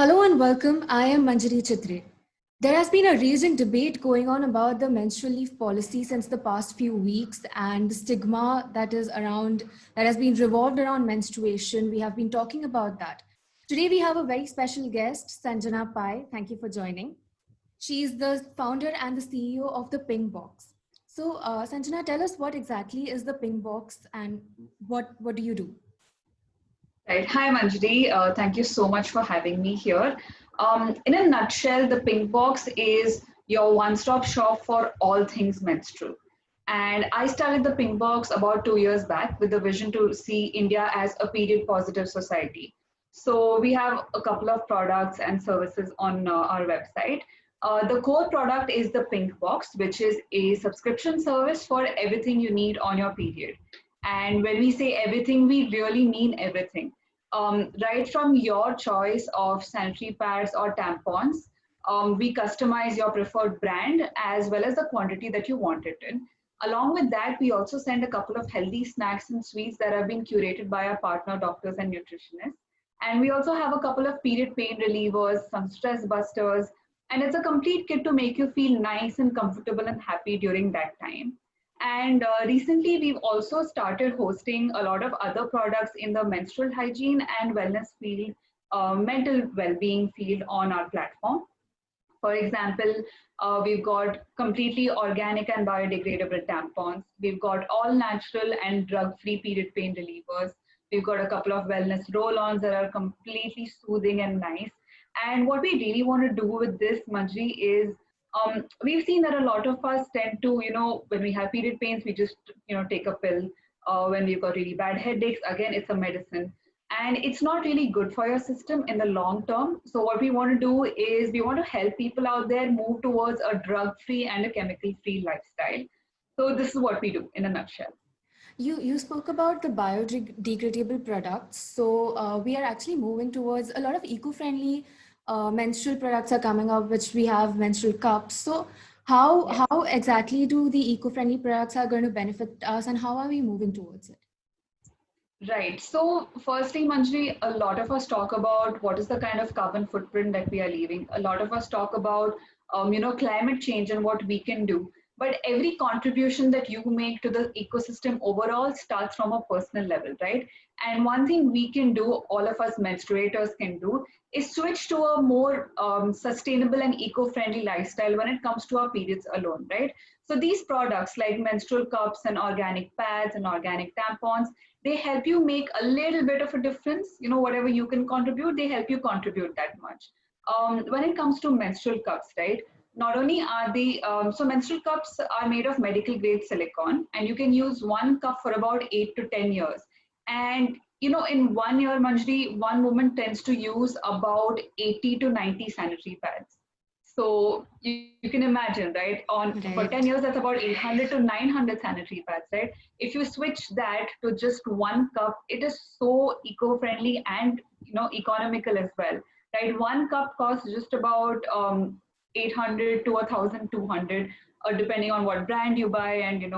Hello and welcome. I am Manjari Chitri. There has been a raging debate going on about the menstrual leave policy since the past few weeks and the stigma that has been revolved around menstruation. We have been talking about that. Today we have a very special guest, Sanjana Pai. Thank you for joining. She is the founder and the CEO of the Pink Box. So, Sanjana, tell us what exactly is the Pink Box and what do you do? Right. Hi, Manjari. Thank you so much for having me here. In a nutshell, the Pink Box is your one-stop shop for all things menstrual. And I started the Pink Box about 2 years back with the vision to see India as a period positive society. So we have a couple of products and services on our website. The core product is the Pink Box, which is a subscription service for everything you need on your period. And when we say everything, we really mean everything. Right from your choice of sanitary pads or tampons, we customize your preferred brand as well as the quantity that you want it in. Along with that, we also send a couple of healthy snacks and sweets that have been curated by our partner doctors and nutritionists. And we also have a couple of period pain relievers, some stress busters, and it's a complete kit to make you feel nice and comfortable and happy during that time. And recently, we've also started hosting a lot of other products in the menstrual hygiene and wellness field, mental well-being field on our platform. For example, we've got completely organic and biodegradable tampons. We've got all natural and drug-free period pain relievers. We've got a couple of wellness roll-ons that are completely soothing and nice. And what we really want to do with this, Manji, is we've seen that a lot of us tend to, when we have period pains, we just, take a pill. When we've got really bad headaches, again, it's a medicine. And it's not really good for your system in the long term. So what we want to do is we want to help people out there move towards a drug-free and a chemical-free lifestyle. So this is what we do in a nutshell. You spoke about the biodegradable products. So we are actually moving towards a lot of eco-friendly menstrual products are coming up, which we have menstrual cups. So how exactly do the eco-friendly products are going to benefit us, and how are we moving towards it? Right. So, firstly, Manjri, a lot of us talk about what is the kind of carbon footprint that we are leaving. A lot of us talk about, climate change and what we can do. But every contribution that you make to the ecosystem overall starts from a personal level, right? And one thing we can do, all of us menstruators can do, is switch to a more sustainable and eco-friendly lifestyle when it comes to our periods alone, right? So these products like menstrual cups and organic pads and organic tampons, they help you make a little bit of a difference. Whatever you can contribute, they help you contribute that much. When it comes to menstrual cups, right? Not only are they, so menstrual cups are made of medical grade silicone, and you can use one cup for about 8 to 10 years. And in 1 year, Manjri, one woman tends to use about 80 to 90 sanitary pads. So you can imagine, right? For 10 years, that's about 800 to 900 sanitary pads, right? If you switch that to just one cup, it is so eco-friendly and economical as well, right? One cup costs just about 800 to 1,200, depending on what brand you buy and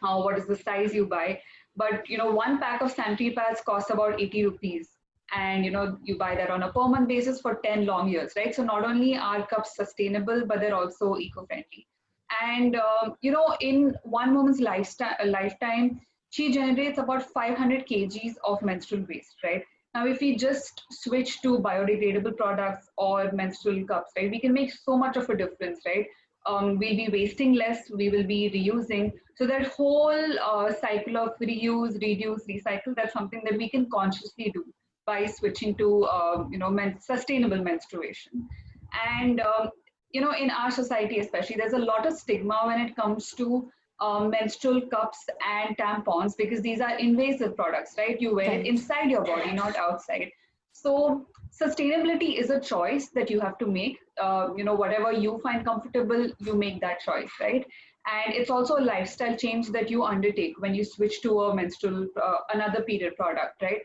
what is the size you buy. But one pack of sanitary pads costs about 80 rupees, and you buy that on a per month basis for 10 long years, right? So not only are cups sustainable, but they're also eco-friendly. And in one woman's lifetime, she generates about 500 kgs of menstrual waste, right? Now, if we just switch to biodegradable products or menstrual cups, right, we can make so much of a difference, right? We'll be wasting less, we will be reusing. So that whole cycle of reuse, reduce, recycle, that's something that we can consciously do by switching to sustainable menstruation. And in our society especially, there's a lot of stigma when it comes to menstrual cups and tampons, because these are invasive products, right? You wear it inside your body, not outside. So sustainability is a choice that you have to make. Whatever you find comfortable, you make that choice, right? And it's also a lifestyle change that you undertake when you switch to a menstrual, another period product, right?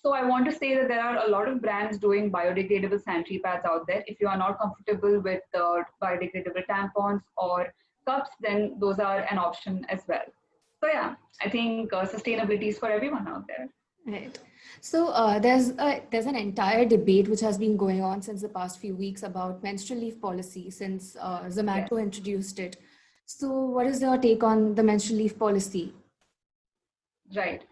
So I want to say that there are a lot of brands doing biodegradable sanitary pads out there. If you are not comfortable with biodegradable tampons or cups, then those are an option as well. So yeah, I think sustainability is for everyone out there. Right. So there's an entire debate which has been going on since the past few weeks about menstrual leave policy since Yes. Zomato introduced it. So what is your take on the menstrual leave policy? Right.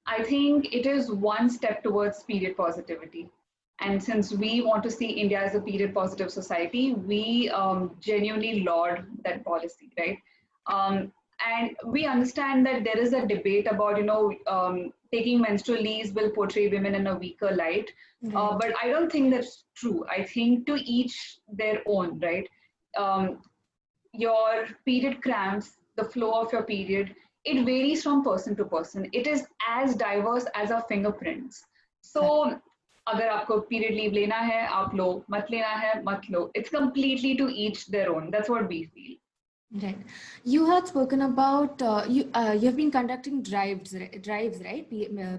I think it is one step towards period positivity. And since we want to see India as a period positive society, we genuinely laud that policy, right? And we understand that there is a debate about, taking menstrual leaves will portray women in a weaker light. Right. But I don't think that's true. I think to each their own, right? Um, your period cramps, the flow of your period, it varies from person to person. It is as diverse as our fingerprints. So अगर आपको period leave लेना है आप लो मत लेना है मत लो. It's completely to each their own. That's what we feel. Right. You had spoken about you have been conducting drives, right?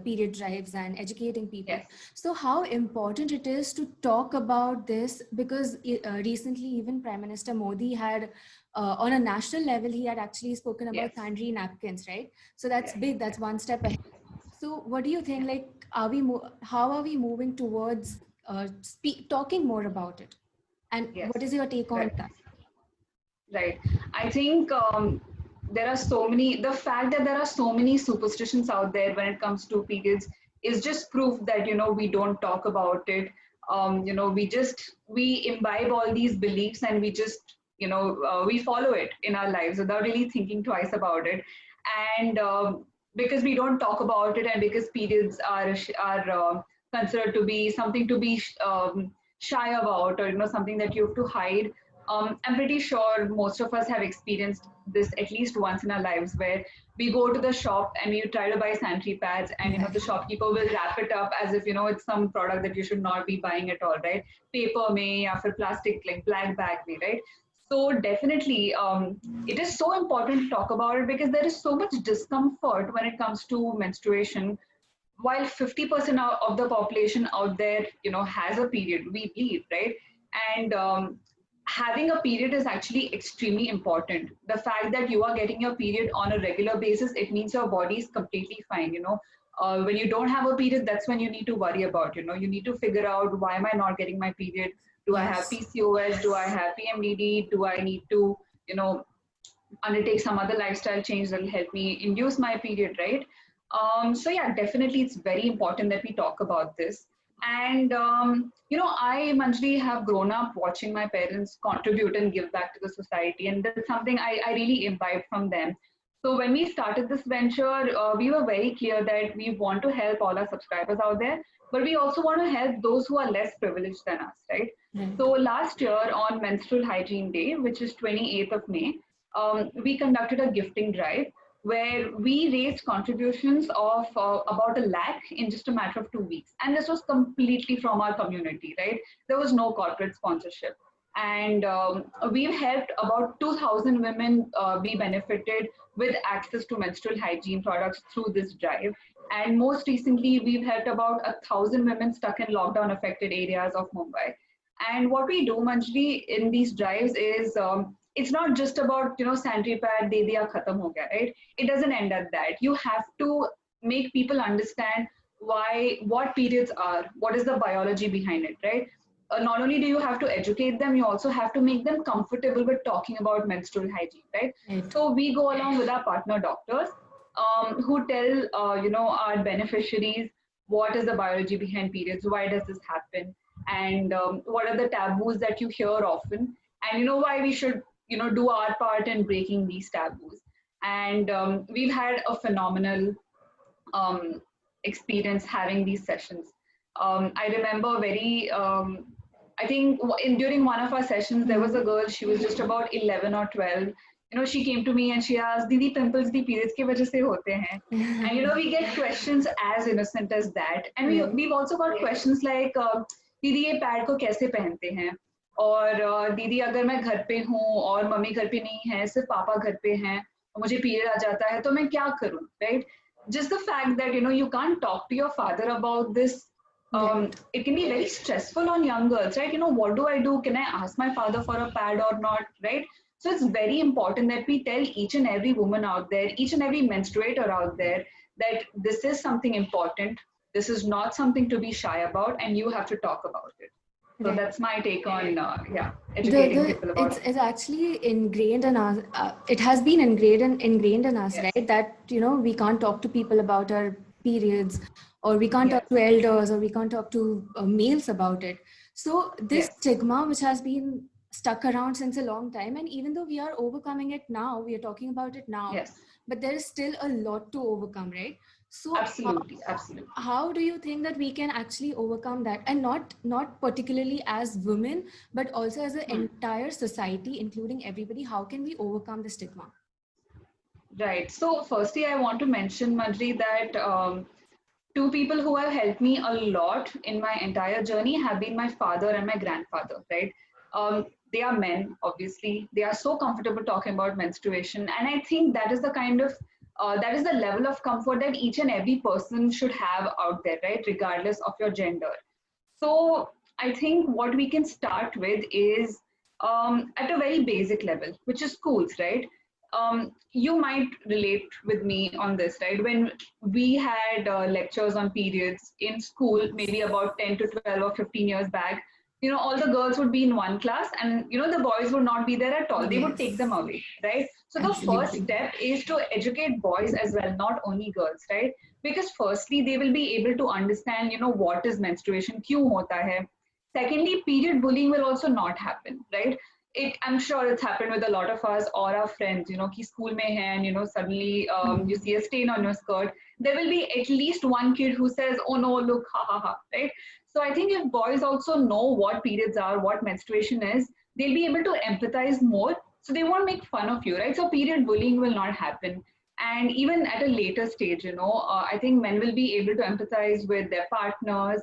Period drives and educating people. Yes. So how important it is to talk about this because recently even Prime Minister Modi had on a national level he had actually spoken Yes. about sanitary napkins, right? So that's Yes. big. That's Yes. one step ahead. So what do you think? Like, how are we moving towards talking more about it? And Yes. what is your take on Right. that? Right. I think there are so many, the fact that there are so many superstitions out there when it comes to periods is just proof that, we don't talk about it. We imbibe all these beliefs and we just, we follow it in our lives without really thinking twice about it. And because we don't talk about it and because periods are considered to be something to be shy about or, something that you have to hide. I'm pretty sure most of us have experienced this at least once in our lives where we go to the shop and we try to buy sanitary pads and the shopkeeper will wrap it up as if it's some product that you should not be buying at all, right? Paper mein ya fir plastic like black bag mein, right? So definitely it is so important to talk about it because there is so much discomfort when it comes to menstruation while 50% of the population out there has a period, we believe, right? And having a period is actually extremely important. The fact that you are getting your period on a regular basis, it means your body is completely fine. When you don't have a period, that's when you need to worry about. You need to figure out, why am I not getting my period? Do I have Yes. PCOS? Do I have PMDD? Do I need to undertake some other lifestyle change that will help me induce my period, right? So yeah, definitely it's very important that we talk about this. And I, Manjri, have grown up watching my parents contribute and give back to the society, and that's something I really imbibed from them. So when we started this venture, we were very clear that we want to help all our subscribers out there, but we also want to help those who are less privileged than us, right? Right. So last year on Menstrual Hygiene Day, which is 28th of May, we conducted a gifting drive where we raised contributions of about a lakh in just a matter of 2 weeks. And this was completely from our community, right? There was no corporate sponsorship. And we've helped about 2,000 women be benefited with access to menstrual hygiene products through this drive. And most recently, we've helped about 1,000 women stuck in lockdown affected areas of Mumbai. And what we do, Manjli, in these drives is it's not just about sanitary pad de diya khatam ho gaya, right? It doesn't end at that. You have to make people understand what periods are, what is the biology behind it, right? Not only do you have to educate them, you also have to make them comfortable with talking about menstrual hygiene, right? Right. So we go along with our partner doctors who tell our beneficiaries what is the biology behind periods, why does this happen, and what are the taboos that you hear often, and why we should do our part in breaking these taboos. And we've had a phenomenal um, experience having these sessions. I remember I think during one of our sessions, there was a girl, she was just about 11 or 12. She came to me and she asked, Didi, pimples the periods ki wajah se hote hain. And we get questions as innocent as that. And Right. we've also got questions like, दीदी ये pad को कैसे पहनते हैं, और दीदी अगर मैं घर पे हूँ और मम्मी घर पे नहीं है, सिर्फ पापा घर पे हैं और मुझे पीरियड आ जाता है तो मैं क्या करूँ, right? Just the fact that you can't talk to your father about this, Right. it can be very stressful on young girls, right? What do I do? Can I ask my father for a pad or not, right? So it's very important that we tell each and every woman out there, each and every menstruator out there, that this is something important. This is not something to be shy about, and you have to talk about it. So Right. that's my take on educating people about it. It's actually ingrained in us. It has been ingrained in us, Yes, right? That we can't talk to people about our periods, or we can't talk yes, to elders, or we can't talk to males about it. So this yes, stigma, which has been stuck around since a long time, and even though we are overcoming it now, we are talking about it now, yes. but there is still a lot to overcome, right? So Absolutely, absolutely. how do you think that we can actually overcome that, and not particularly as women, but also as an Hmm. entire society, including everybody? How can we overcome the stigma? Right. So, firstly, I want to mention, Madri, that two people who have helped me a lot in my entire journey have been my father and my grandfather, right? They are men, obviously. They are so comfortable talking about menstruation. And I think that is the that is the level of comfort that each and every person should have out there, right? Regardless of your gender. So I think what we can start with is at a very basic level, which is schools, right? You might relate with me on this, right? When we had lectures on periods in school, maybe about 10 to 12 or 15 years back, all the girls would be in one class and, the boys would not be there at all. They would take them Yes, away, right? So the first absolutely. step is to educate boys as well, not only girls, right? Because firstly they will be able to understand what is menstruation, kyun hota hai. Secondly, period bullying will also not happen, right? I'm sure it's happened with a lot of us or our friends, ki school mein hai and suddenly you Mhm. see a stain on your skirt. There will be at least one kid who says, oh no, look, ha ha ha, right? So I think if boys also know what periods are, what menstruation is, they'll be able to empathize more, so they won't make fun of you, right? So period bullying will not happen. And even at a later stage, I think men will be able to empathize with their partners,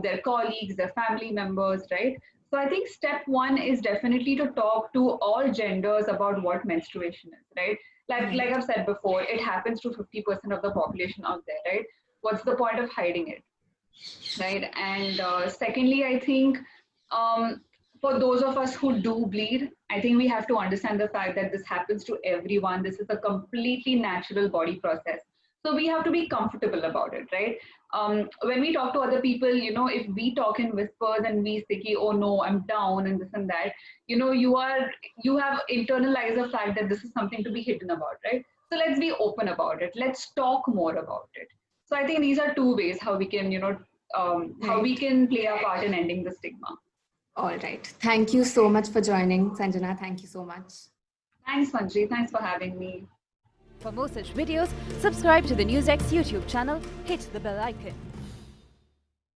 their colleagues, their family members, right? So I think step one is definitely to talk to all genders about what menstruation is, right? Like Right. I've said before, it happens to 50% of the population out there, right? What's the point of hiding it, right? And secondly, I think um, for those of us who do bleed, I think we have to understand the fact that this happens to everyone. This is a completely natural body process. So we have to be comfortable about it, right? When we talk to other people, if we talk in whispers and we say, oh no, I'm down and this and that, you have internalized the fact that this is something to be hidden about, right? So let's be open about it. Let's talk more about it. So I think these are two ways how we can, how we Right. can play our part in ending the stigma. All right. Thank you so much for joining, Sanjana. Thank you so much. Thanks, Manji. Thanks for having me. For more such videos, subscribe to the NewsX YouTube channel, hit the bell icon.